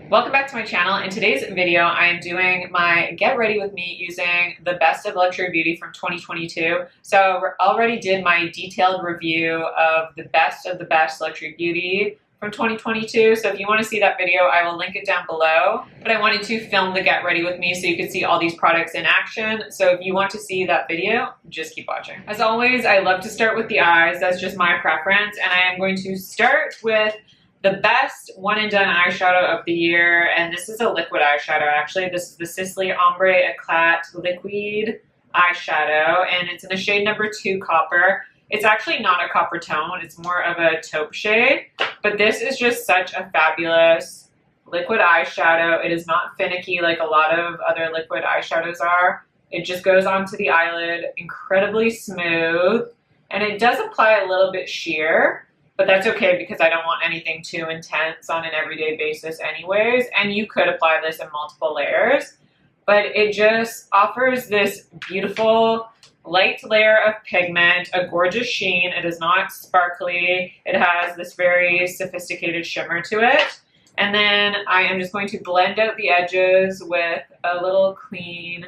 Welcome back to my channel. In today's video, I am doing my get ready with me using the best of luxury beauty from 2022. So I already did my detailed review of the best luxury beauty from 2022. So if you want to see that video, I will link it down below. But I wanted to film the get ready with me so you could see all these products in action. So if you want to see that video, just keep watching. As always, I love to start with the eyes. That's just my preference. And I am going to start with the best one and done eyeshadow of the year, and this is a liquid eyeshadow actually. This is the Sisley Ombre Eclat Liquid Eyeshadow, and it's in the shade number 2 Copper. It's actually not a copper tone, it's more of a taupe shade, but this is just such a fabulous liquid eyeshadow. It is not finicky like a lot of other liquid eyeshadows are. It just goes onto the eyelid incredibly smooth, and it does apply a little bit sheer. But that's okay because I don't want anything too intense on an everyday basis anyways. And you could apply this in multiple layers. But it just offers this beautiful light layer of pigment, a gorgeous sheen. It is not sparkly. It has this very sophisticated shimmer to it. And then I am just going to blend out the edges with a little clean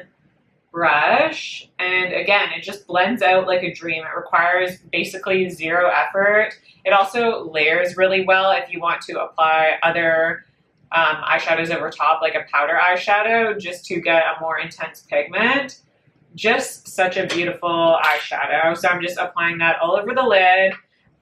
brush, and again, it just blends out like a dream. It requires basically zero effort. It also layers really well if you want to apply other eyeshadows over top, like a powder eyeshadow, just to get a more intense pigment. Just such a beautiful eyeshadow. So I'm just applying that all over the lid,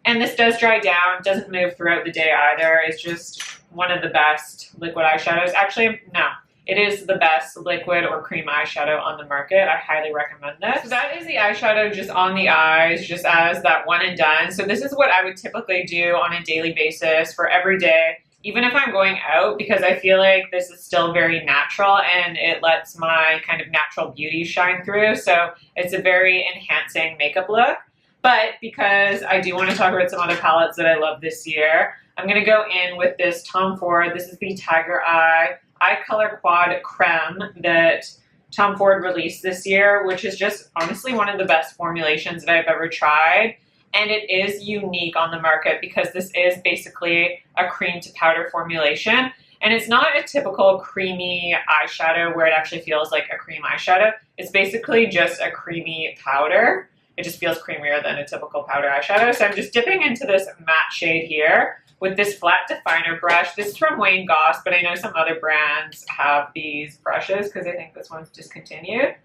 and this does dry down, doesn't move throughout the day either. It's just one of the best liquid eyeshadows. Actually, no. It is the best liquid or cream eyeshadow on the market. I highly recommend this. So that is the eyeshadow just on the eyes, just as that one and done. So this is what I would typically do on a daily basis for every day, even if I'm going out, because I feel like this is still very natural and it lets my kind of natural beauty shine through. So it's a very enhancing makeup look. But because I do want to talk about some other palettes that I love this year, I'm going to go in with this Tom Ford. This is the Tiger Eye Color Quad Creme that Tom Ford released this year, which is just honestly one of the best formulations that I've ever tried. And it is unique on the market because this is basically a cream to powder formulation. And it's not a typical creamy eyeshadow where it actually feels like a cream eyeshadow. It's basically just a creamy powder. It just feels creamier than a typical powder eyeshadow. So I'm just dipping into this matte shade here with this flat definer brush. This is from Wayne Goss, but I know some other brands have these brushes because I think this one's discontinued.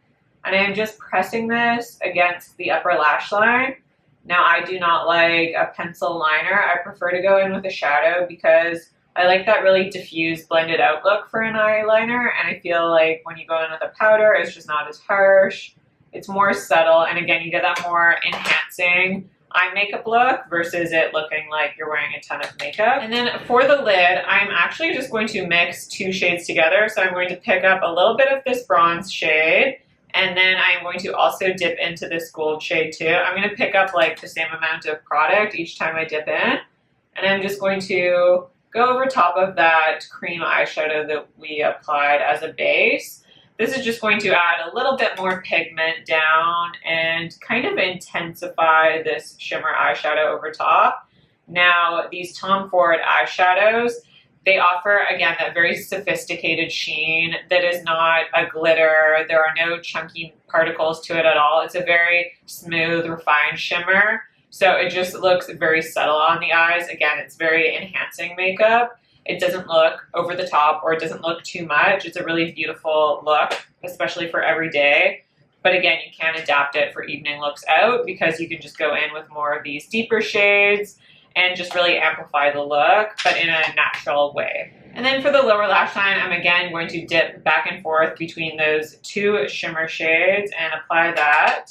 And I'm just pressing this against the upper lash line. Now, I do not like a pencil liner. I prefer to go in with a shadow because I like that really diffused, blended out look for an eyeliner. And I feel like when you go in with a powder, it's just not as harsh. It's more subtle. And again, you get that more enhancing eye makeup look versus it looking like you're wearing a ton of makeup. And then for the lid, I'm actually just going to mix 2 shades together. So I'm going to pick up a little bit of this bronze shade, and then I'm going to also dip into this gold shade too. I'm going to pick up like the same amount of product each time I dip in, and I'm just going to go over top of that cream eyeshadow that we applied as a base. This is just going to add a little bit more pigment down and kind of intensify this shimmer eyeshadow over top. Now, these Tom Ford eyeshadows, they offer, again, that very sophisticated sheen that is not a glitter. There are no chunky particles to it at all. It's a very smooth, refined shimmer. So it just looks very subtle on the eyes. Again, it's very enhancing makeup. It doesn't look over the top or it doesn't look too much. It's a really beautiful look, especially for every day. But again, you can adapt it for evening looks out because you can just go in with more of these deeper shades and just really amplify the look, but in a natural way. And then for the lower lash line, I'm again going to dip back and forth between those 2 shimmer shades and apply that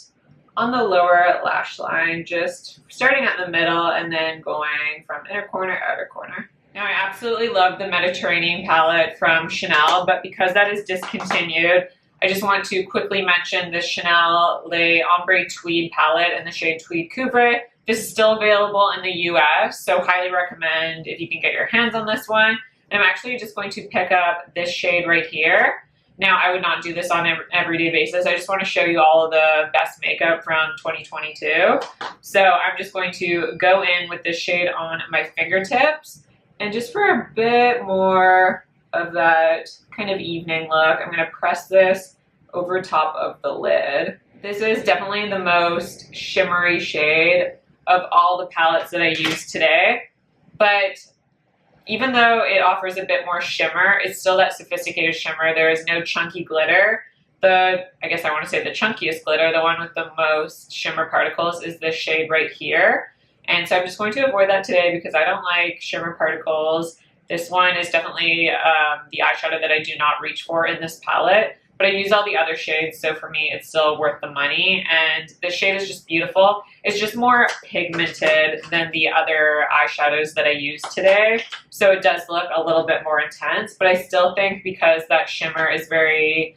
on the lower lash line, just starting at the middle and then going from inner corner, outer corner. Now, I absolutely love the Mediterranean palette from Chanel, but because that is discontinued, I just want to quickly mention this Chanel Le Ombre Tweed palette in the shade Tweed Couvre. This is still available in the US, so highly recommend if you can get your hands on this one. And I'm actually just going to pick up this shade right here. Now, I would not do this on an everyday basis. I just want to show you all of the best makeup from 2022. So I'm just going to go in with this shade on my fingertips. And just for a bit more of that kind of evening look. I'm going to press this over top of the lid. This is definitely the most shimmery shade of all the palettes that I used today, but even though it offers a bit more shimmer, it's still that sophisticated shimmer. There is no chunky glitter. I guess I want to say the chunkiest glitter, the one with the most shimmer particles, is this shade right here. And so I'm just going to avoid that today because I don't like shimmer particles. This one is definitely the eyeshadow that I do not reach for in this palette, but I use all the other shades, so for me it's still worth the money. And this shade is just beautiful. It's just more pigmented than the other eyeshadows that I used today, so it does look a little bit more intense, but I still think because that shimmer is very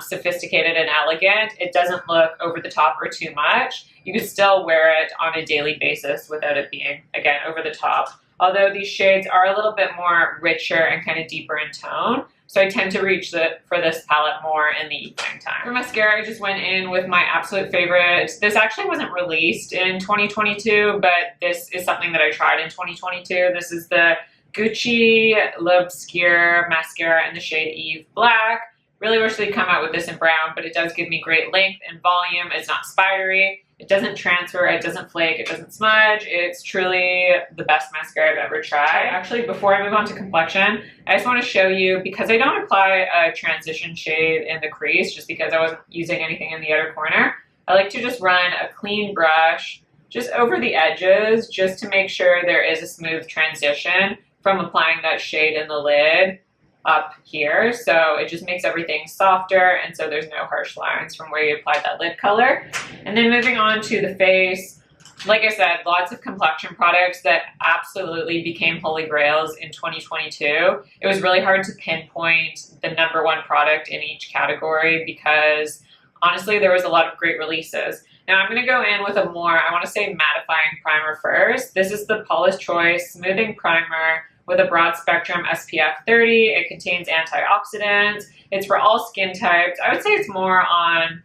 sophisticated and elegant, it doesn't look over the top or too much. You can still wear it on a daily basis without it being, again, over the top. Although these shades are a little bit more richer and kind of deeper in tone, so I tend to reach for this palette more in the evening time. For mascara, I just went in with my absolute favorite. This actually wasn't released in 2022, but this is something that I tried in 2022. This is the Gucci L'Obscure mascara in the shade Eve Black. Really wish they'd come out with this in brown, but it does give me great length and volume. It's not spidery. It doesn't transfer, it doesn't flake, it doesn't smudge. It's truly the best mascara I've ever tried. Actually, before I move on to complexion, I just want to show you, because I don't apply a transition shade in the crease, just because I wasn't using anything in the outer corner, I like to just run a clean brush just over the edges, just to make sure there is a smooth transition from applying that shade in the lid up here. So it just makes everything softer, and so there's no harsh lines from where you applied that lid color. And then moving on to the face, like I said, lots of complexion products that absolutely became holy grails in 2022. It was really hard to pinpoint the #1 product in each category because honestly there was a lot of great releases. Now I'm going to go in with a more, I want to say, mattifying primer first. This is the Paula's Choice Smoothing Primer with a broad spectrum SPF 30. It contains antioxidants. It's for all skin types. I would say it's more on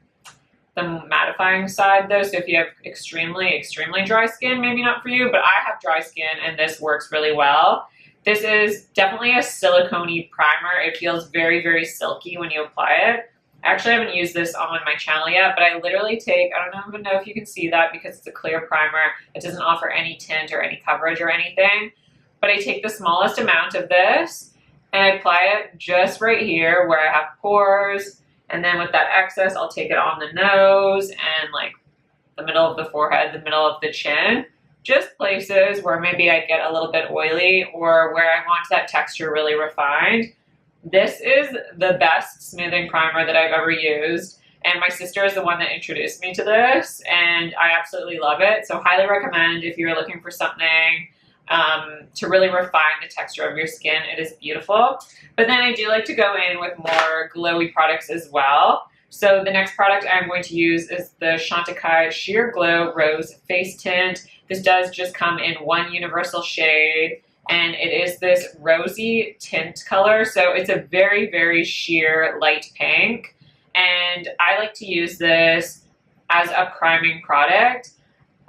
the mattifying side though, so if you have extremely, extremely dry skin, maybe not for you, but I have dry skin and this works really well. This is definitely a silicone-y primer. It feels very, very silky when you apply it. I actually haven't used this on my channel yet, but I literally take, I don't even know if you can see that because it's a clear primer. It doesn't offer any tint or any coverage or anything. But I take the smallest amount of this and I apply it just right here where I have pores, and then with that excess I'll take it on the nose and like the middle of the forehead, the middle of the chin, just places where maybe I get a little bit oily or where I want that texture really refined. This is the best smoothing primer that I've ever used, and my sister is the one that introduced me to this and I absolutely love it. So highly recommend if you're looking for something to really refine the texture of your skin. It is beautiful. But then I do like to go in with more glowy products as well. So the next product I'm going to use is the Chantecaille Sheer Glow Rose Face Tint. This does just come in one universal shade, and it is this rosy tint color. So it's a very, very sheer light pink. And I like to use this as a priming product.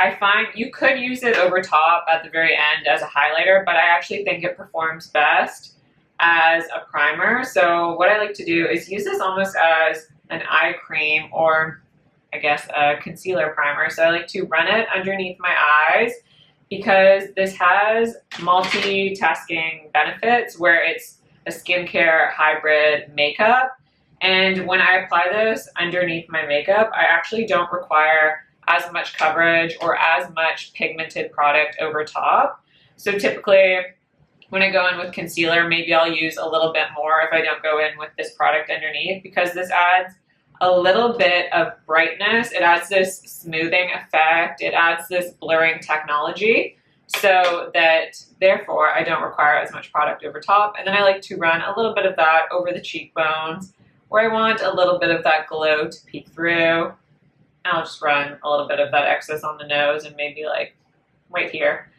I find you could use it over top at the very end as a highlighter, but I actually think it performs best as a primer. So what I like to do is use this almost as an eye cream, or I guess a concealer primer. So I like to run it underneath my eyes because this has multitasking benefits where it's a skincare hybrid makeup. And when I apply this underneath my makeup, I actually don't require as much coverage or as much pigmented product over top. So typically when I go in with concealer, maybe I'll use a little bit more if I don't go in with this product underneath, because this adds a little bit of brightness. It adds this smoothing effect. It adds this blurring technology so that therefore I don't require as much product over top. And then I like to run a little bit of that over the cheekbones where I want a little bit of that glow to peek through. I'll just run a little bit of that excess on the nose and maybe like right here.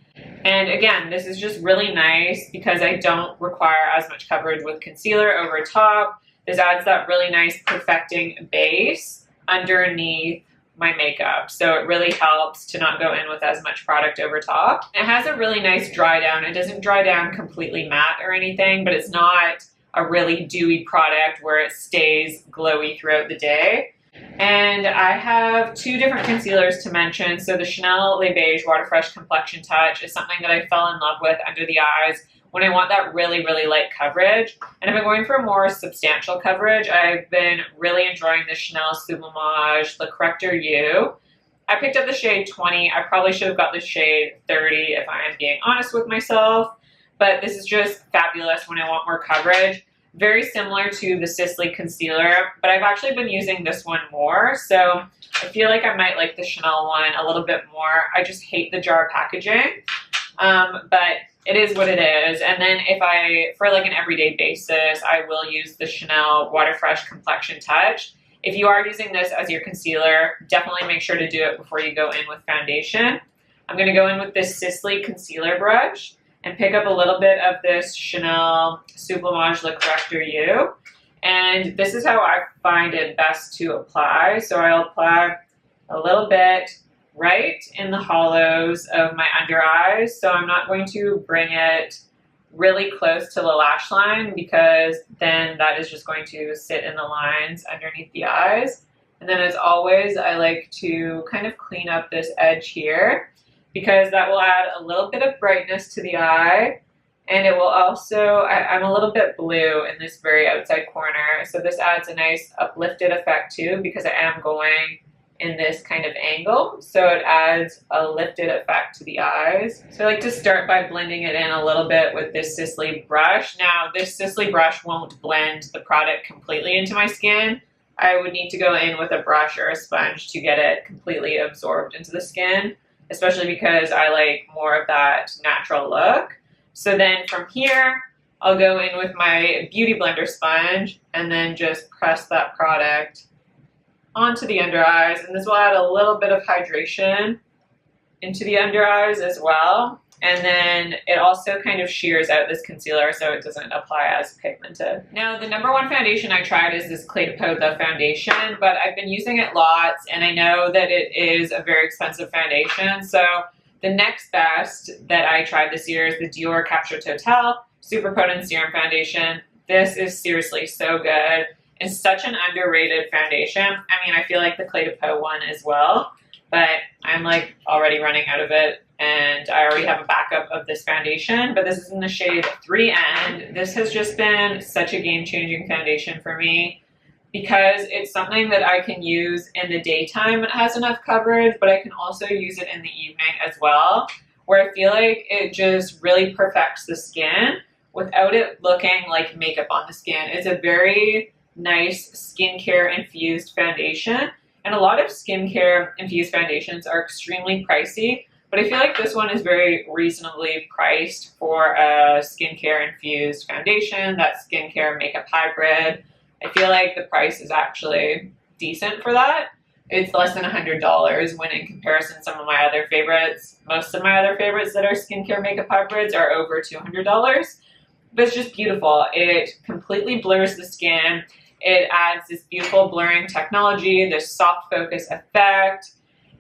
And again, this is just really nice because I don't require as much coverage with concealer over top. This adds that really nice perfecting base underneath my makeup. So it really helps to not go in with as much product over top. It has a really nice dry down. It doesn't dry down completely matte or anything, but it's not a really dewy product where it stays glowy throughout the day. And I have two different concealers to mention. So the Chanel Les Beiges Water Fresh Complexion Touch is something that I fell in love with under the eyes when I want that really, really light coverage. And if I'm going for more substantial coverage, I've been really enjoying the Chanel Sublimage Le Corrector U. I picked up the shade 20. I probably should have got the shade 30 if I am being honest with myself. But this is just fabulous when I want more coverage. Very similar to the Sisley concealer, but I've actually been using this one more. So I feel like I might like the Chanel one a little bit more. I just hate the jar packaging, but it is what it is. And then for like an everyday basis, I will use the Chanel Water Fresh Complexion Touch. If you are using this as your concealer, definitely make sure to do it before you go in with foundation. I'm gonna go in with this Sisley concealer brush and pick up a little bit of this Chanel Sublimage Le Corrector U. And this is how I find it best to apply. So I'll apply a little bit right in the hollows of my under eyes. So I'm not going to bring it really close to the lash line because then that is just going to sit in the lines underneath the eyes. And then as always, I like to kind of clean up this edge here, because that will add a little bit of brightness to the eye. And it will also, I'm a little bit blue in this very outside corner. So this adds a nice uplifted effect too, because I am going in this kind of angle. So it adds a lifted effect to the eyes. So I like to start by blending it in a little bit with this Sisley brush. Now this Sisley brush won't blend the product completely into my skin. I would need to go in with a brush or a sponge to get it completely absorbed into the skin, especially because I like more of that natural look. So then from here, I'll go in with my Beauty Blender sponge and then just press that product onto the under eyes. And this will add a little bit of hydration into the under eyes as well. And then it also kind of shears out this concealer so it doesn't apply as pigmented. Now, the number one foundation I tried is this Peau the foundation, but I've been using it lots and I know that it is a very expensive foundation. So the next best that I tried this year is the Dior Capture Totale Super Potent Serum Foundation. This is seriously so good. It's such an underrated foundation. I mean, I feel like the Peau one as well, but I'm like already running out of it. And I already have a backup of this foundation, but this is in the shade 3 and this has just been such a game-changing foundation for me because it's something that I can use in the daytime. It has enough coverage, but I can also use it in the evening as well, where I feel like it just really perfects the skin without it looking like makeup on the skin. It's a very nice skincare infused foundation, and a lot of skincare infused foundations are extremely pricey. But I feel like this one is very reasonably priced for a skincare infused foundation, that skincare makeup hybrid. I feel like the price is actually decent for that. It's less than $100 when in comparison some of my other favorites, most of my other favorites that are skincare makeup hybrids are over $200. But it's just beautiful. It completely blurs the skin. It adds this beautiful blurring technology, this soft focus effect.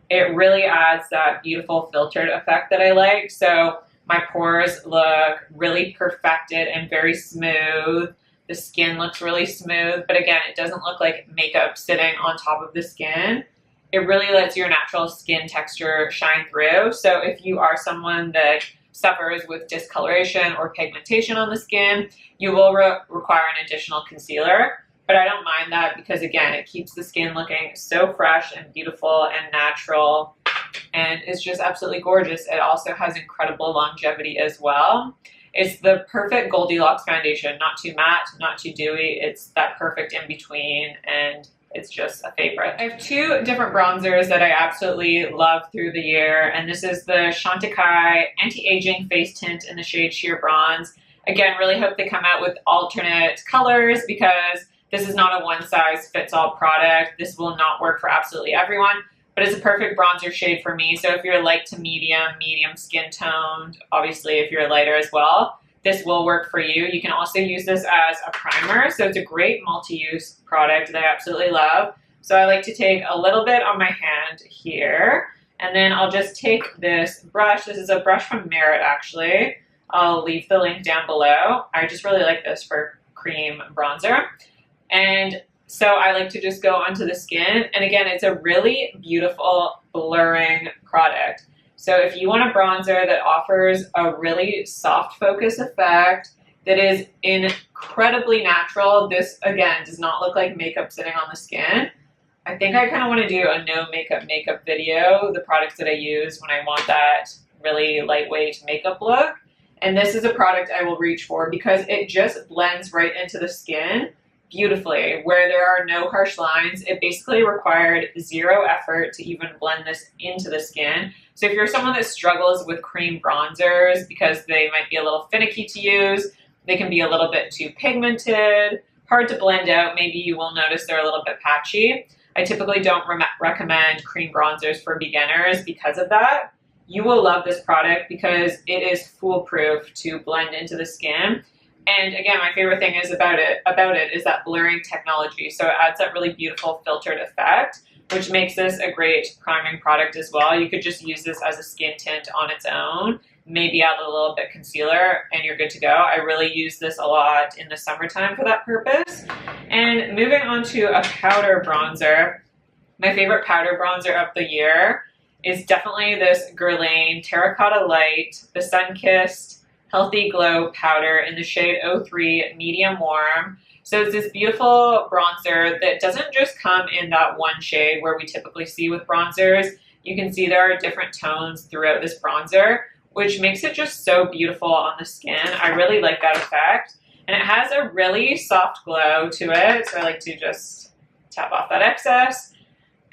It really adds that beautiful filtered effect that I like. So my pores look really perfected and very smooth. The skin looks really smooth, but again, it doesn't look like makeup sitting on top of the skin. It really lets your natural skin texture shine through. So if you are someone that suffers with discoloration or pigmentation on the skin, you will require an additional concealer. But I don't mind that because, again, it keeps the skin looking so fresh and beautiful and natural, and it's just absolutely gorgeous. It also has incredible longevity as well. It's the perfect Goldilocks foundation, not too matte, not too dewy. It's that perfect in-between, and it's just a favorite. I have two different bronzers that I absolutely love through the year, and this is the Chantecaille Anti-Aging Face Tint in the shade Sheer Bronze. Again, really hope they come out with alternate colors because this is not a one-size-fits-all product. This will not work for absolutely everyone, but it's a perfect bronzer shade for me. So if you're light to medium skin toned, obviously if you're lighter as well, this will work for you. You can also use this as a primer. So it's a great multi-use product that I absolutely love. So I like to take a little bit on my hand here, and then I'll just take this brush. This is a brush from Merit, actually. I'll leave the link down below. I just really like this for cream bronzer. And so I like to just go onto the skin. And again, it's a really beautiful blurring product. So if you want a bronzer that offers a really soft focus effect, that is incredibly natural, this again does not look like makeup sitting on the skin. I think I kind of want to do a no makeup video, the products that I use when I want that really lightweight makeup look. And this is a product I will reach for because it just blends right into the skin beautifully. Where there are no harsh lines, it basically required zero effort to even blend this into the skin. So if you're someone that struggles with cream bronzers because they might be a little finicky to use, they can be a little bit too pigmented, hard to blend out, maybe you will notice they're a little bit patchy. I typically don't recommend cream bronzers for beginners because of that. You will love this product because it is foolproof to blend into the skin. And again, my favorite thing is about it is that blurring technology. So it adds that really beautiful filtered effect, which makes this a great priming product as well. You could just use this as a skin tint on its own, maybe add a little bit concealer, and you're good to go. I really use this a lot in the summertime for that purpose. And moving on to a powder bronzer, my favorite powder bronzer of the year is definitely this Guerlain Terracotta Light, the Sun-Kissed Healthy Glow Powder in the shade 03 Medium Warm. So it's this beautiful bronzer that doesn't just come in that one shade where we typically see with bronzers. You can see there are different tones throughout this bronzer, which makes it just so beautiful on the skin. I really like that effect. And it has a really soft glow to it. So I like to just tap off that excess.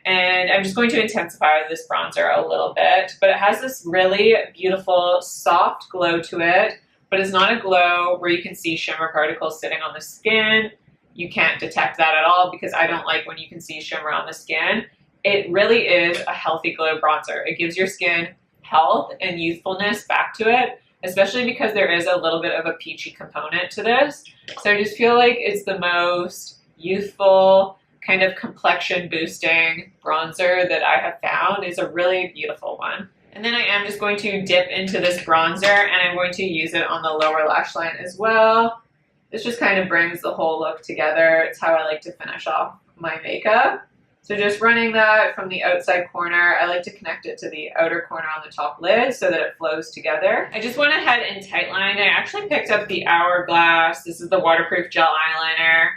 And I'm just going to intensify this bronzer a little bit, but it has this really beautiful soft glow to it, but it's not a glow where you can see shimmer particles sitting on the skin. You can't detect that at all because I don't like when you can see shimmer on the skin. It really is a healthy glow bronzer. It gives your skin health and youthfulness back to it, especially because there is a little bit of a peachy component to this. So I just feel like it's the most youthful, kind of complexion boosting bronzer that I have found. Is a really beautiful one. And then I am just going to dip into this bronzer and I'm going to use it on the lower lash line as well. This just kind of brings the whole look together. It's how I like to finish off my makeup. So just running that from the outside corner, I like to connect it to the outer corner on the top lid so that it flows together. I just went ahead and tightlined. I actually picked up the Hourglass. This is the waterproof gel eyeliner.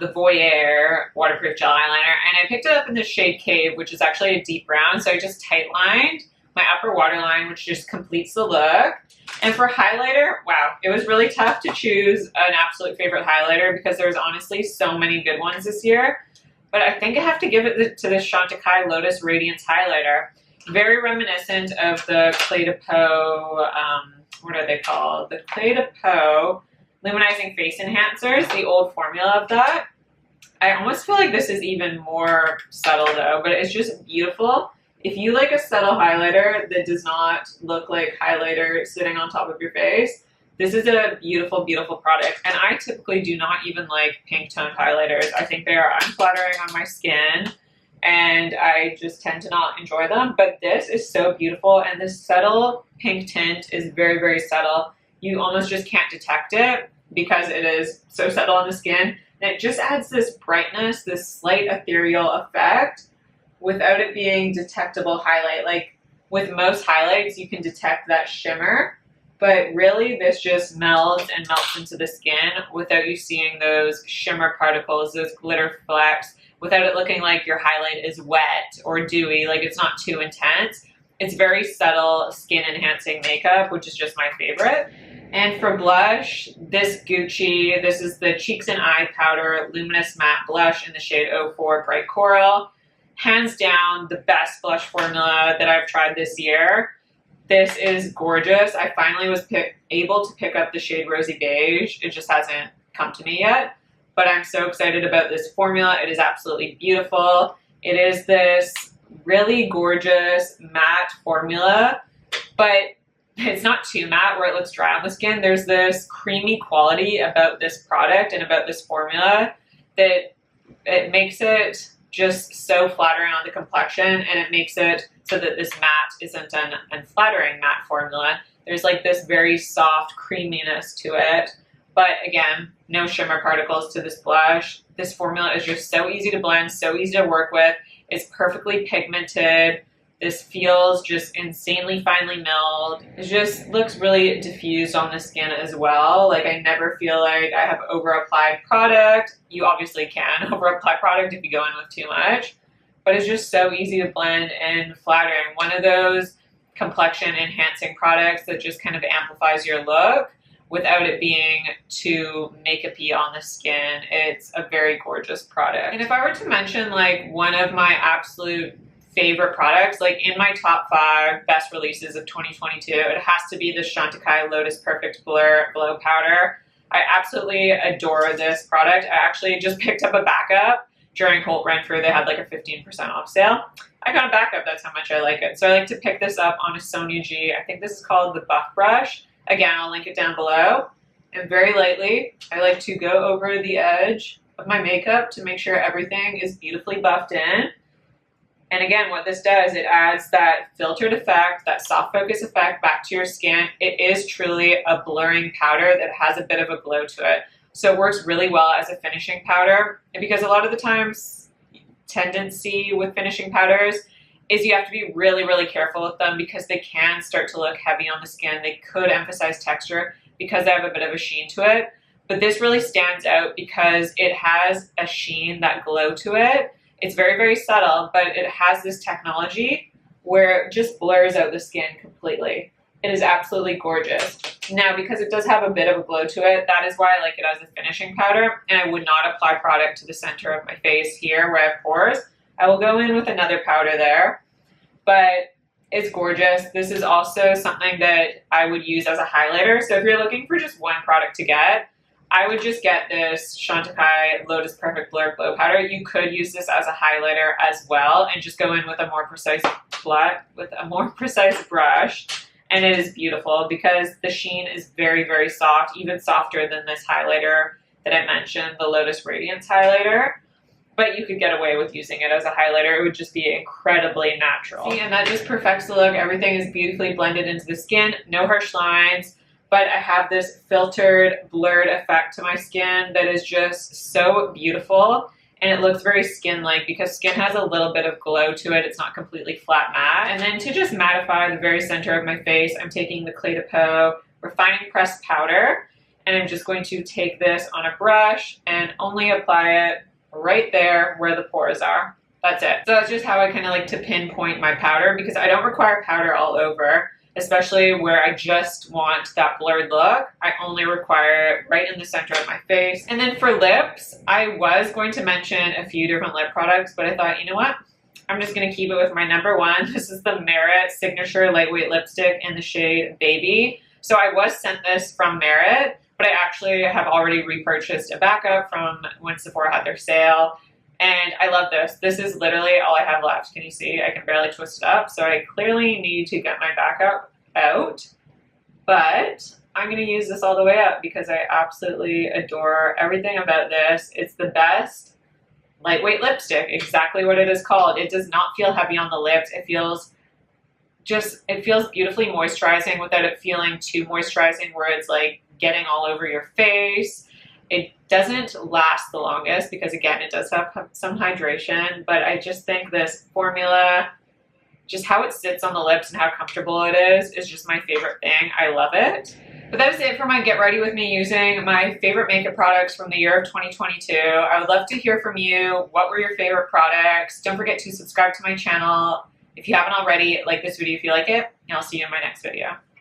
The Voyeur waterproof gel eyeliner, and I picked it up in the shade Cave, which is actually a deep brown, so I just tight-lined my upper waterline, which just completes the look. And for highlighter, wow, it was really tough to choose an absolute favorite highlighter because there's honestly so many good ones this year, but I think I have to give it to the Chantecaille Lotus Radiance highlighter. Very reminiscent of the Clé de Peau, what are they called? The Clé de Peau Luminizing Face Enhancers, the old formula of that. I almost feel like this is even more subtle though, but it's just beautiful. If you like a subtle highlighter that does not look like highlighter sitting on top of your face, this is a beautiful, beautiful product. And I typically do not even like pink toned highlighters. I think they are unflattering on my skin and I just tend to not enjoy them. But this is so beautiful, and this subtle pink tint is very, very subtle. You almost just can't detect it because it is so subtle on the skin. And it just adds this brightness, this slight ethereal effect without it being detectable highlight. Like with most highlights, you can detect that shimmer, but really this just melds and melts into the skin without you seeing those shimmer particles, those glitter flecks, without it looking like your highlight is wet or dewy, like it's not too intense. It's very subtle skin enhancing makeup, which is just my favorite. And for blush, this Gucci, this is the Cheeks and Eye Powder Luminous Matte Blush in the shade 04 Bright Coral. Hands down, the best blush formula that I've tried this year. This is gorgeous. I finally was able to pick up the shade Rosy Beige. It just hasn't come to me yet, but I'm so excited about this formula. It is absolutely beautiful. It is this really gorgeous matte formula, but it's not too matte where it looks dry on the skin. There's this creamy quality about this product and about this formula that it makes it just so flattering on the complexion, and it makes it so that this matte isn't an unflattering matte formula. There's like this very soft creaminess to it, But again, no shimmer particles to this blush. This formula is just so easy to blend, so easy to work with. It's perfectly pigmented. This feels just insanely finely milled. It just looks really diffused on the skin as well. Like, I never feel like I have over-applied product. You obviously can over-apply product if you go in with too much, but it's just so easy to blend and flattering. One of those complexion enhancing products that just kind of amplifies your look without it being too makeup-y on the skin. It's a very gorgeous product. And if I were to mention like one of my absolute favorite products, like in my top 5 best releases of 2022, it has to be the Chantecaille Lotus Perfect Blur Glow Powder. I absolutely adore this product. I actually just picked up a backup during Holt Renfrew. They had like a 15% off sale. I got a backup, that's how much I like it. So I like to pick this up on a Sonia G. I think this is called the Buff Brush. Again, I'll link it down below. And very lightly, I like to go over the edge of my makeup to make sure everything is beautifully buffed in. And again, what this does, it adds that filtered effect, that soft focus effect back to your skin. It is truly a blurring powder that has a bit of a glow to it. So it works really well as a finishing powder. And because a lot of the times, tendency with finishing powders is you have to be really, really careful with them because they can start to look heavy on the skin. They could emphasize texture because they have a bit of a sheen to it. But this really stands out because it has a sheen, that glow to it. It's very, very subtle, but it has this technology where it just blurs out the skin completely. It is absolutely gorgeous. Now, because it does have a bit of a glow to it, that is why I like it as a finishing powder, and I would not apply product to the center of my face here where I have pores. I will go in with another powder there, but it's gorgeous. This is also something that I would use as a highlighter. So if you're looking for just one product to get, I would just get this Chantecaille Lotus Perfect Blur Glow Powder. You could use this as a highlighter as well and just go in with a more precise brush. And it is beautiful because the sheen is very, very soft, even softer than this highlighter that I mentioned, the Lotus Radiance highlighter. But you could get away with using it as a highlighter. It would just be incredibly natural. See, and that just perfects the look. Everything is beautifully blended into the skin, no harsh lines. But I have this filtered, blurred effect to my skin that is just so beautiful. And it looks very skin-like because skin has a little bit of glow to it. It's not completely flat matte. And then to just mattify the very center of my face, I'm taking the Clé de Peau Refining Pressed Powder. And I'm just going to take this on a brush and only apply it right there where the pores are. That's it. So that's just how I kind of like to pinpoint my powder because I don't require powder all over, especially where I just want that blurred look. I only require it right in the center of my face. And then for lips, I was going to mention a few different lip products, but I thought, you know what? I'm just gonna keep it with my number one. This is the Merit Signature Lightweight Lipstick in the shade Baby. So I was sent this from Merit, but I actually have already repurchased a backup from when Sephora had their sale. And I love this. This is literally all I have left. Can you see? I can barely twist it up. So I clearly need to get my backup out. But I'm going to use this all the way up because I absolutely adore everything about this. It's the best lightweight lipstick, exactly what it is called. It does not feel heavy on the lips. It feels beautifully moisturizing without it feeling too moisturizing where it's like getting all over your face. It doesn't last the longest because, again, it does have some hydration, but I just think this formula, just how it sits on the lips and how comfortable it is just my favorite thing. I love it. But that is it for my Get Ready With Me using my favorite makeup products from the year of 2022. I would love to hear from you. What were your favorite products? Don't forget to subscribe to my channel. If you haven't already, like this video if you like it, and I'll see you in my next video.